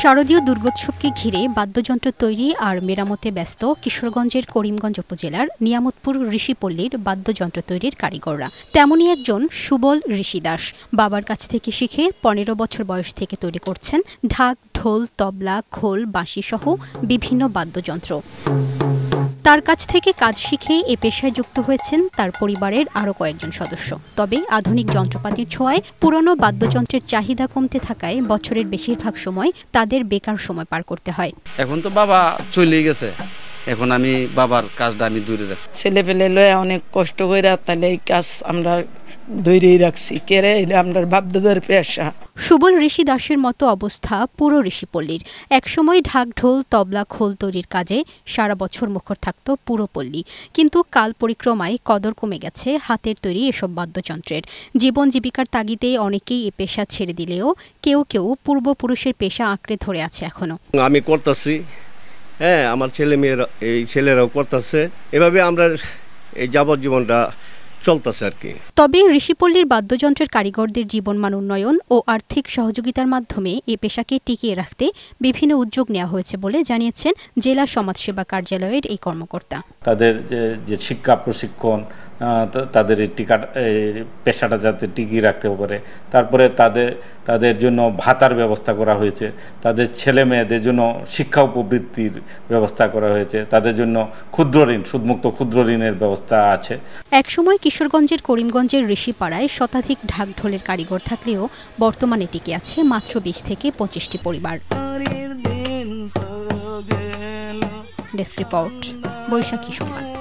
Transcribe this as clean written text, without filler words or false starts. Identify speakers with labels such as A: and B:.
A: শারদীয় দুর্গোৎসবকে ঘিরে বাদ্যযন্ত্র তৈরি আর মেরামতে ব্যস্ত কিশোরগঞ্জের করিমগঞ্জ উপজেলার নিয়ামতপুর ঋষিপল্লীর বাদ্যযন্ত্র তৈরির কারিগররা। তেমনই একজন সুবল ঋষি দাস বাবার কাছ থেকে শিখে ১৫ বছর বয়স থেকে তৈরি করছেন ঢাক, ঢোল, তবলা, খোল, বাঁশি সহ বিভিন্ন বাদ্যযন্ত্র। তার কাছ থেকে কাজ শিখেই এ পেশায় যুক্ত হয়েছেন তার পরিবারের আরও কয়েকজন সদস্য। তবে আধুনিক যন্ত্রপাতির ছোঁয়ায় পুরনো বাদ্যযন্ত্রের চাহিদা কমতে থাকায় বছরের বেশিরভাগ সময় তাদের বেকার সময় পার করতে হয়।
B: এখন তো বাবা চলে গেছে, এখন আমি বাবার কাজটা আমি দূরে রাখছি।
C: ছেলে পেলে লয়ে অনেক কষ্ট করে তাহলে এই কাজ আমরা দূরে রাখছি। কেরে আমরা বাপদাদার পেশা।
A: সুবল ঋষি দাসের মতো অবস্থা পুরো ঋষিপল্লীর। একসময় ঢাক, ঢোল, তবলা, খোল তৈরির কাজে সারা বছর মুখর থাকত পুরো পল্লী। কিন্তু কাল পরিক্রমায় কদর কমে গেছে হাতের তৈরি এসব বাদ্যযন্ত্রের। জীবন জীবিকার তাগিদে অনেকেই এ পেশা ছেড়ে দিলেও কেউ কেউ পূর্বপুরুষের পেশা আঁকড়ে ধরে আছে এখনো।
D: আমি করতেছি, হ্যাঁ, আমার ছেলেরাও করতেছে, এভাবে আমরা এই যাবজ্জীবনটা চলতেছে আর কি।
A: তবে ঋষিপল্লীর বাদ্যযন্ত্রের কারিগরদের জীবনমান উন্নয়ন ও আর্থিক সহযোগিতার মাধ্যমে এ পেশাকে টিকিয়ে রাখতে বিভিন্ন উদ্যোগ নেওয়া হয়েছে বলে জানিয়েছেন জেলা সমাজসেবা কার্যালয়ের এই কর্মকর্তা।
E: তাদের যে শিক্ষা প্রশিক্ষণ, তাদের পেশাটা যাতে টিকিয়ে রাখতে পারে, তারপরে তাদের জন্য ভাতার ব্যবস্থা করা হয়েছে, তাদের ছেলে মেয়েদের জন্য শিক্ষা উপবৃত্তির ব্যবস্থা করা হয়েছে, তাদের জন্য ক্ষুদ্র ঋণ, সুদমুক্ত ক্ষুদ্র ঋণের ব্যবস্থা আছে।
A: একসময় কিশোরগঞ্জের করিমগঞ্জের ঋষিপাড়ায় শতাধিক ঢাক ঢোলের কারিগর থাকলেও বর্তমানে টিকে আছে মাত্র ২০ থেকে ২৫টি পরিবার। ডেস্ক রিপোর্ট, বৈশাখী সংবাদ।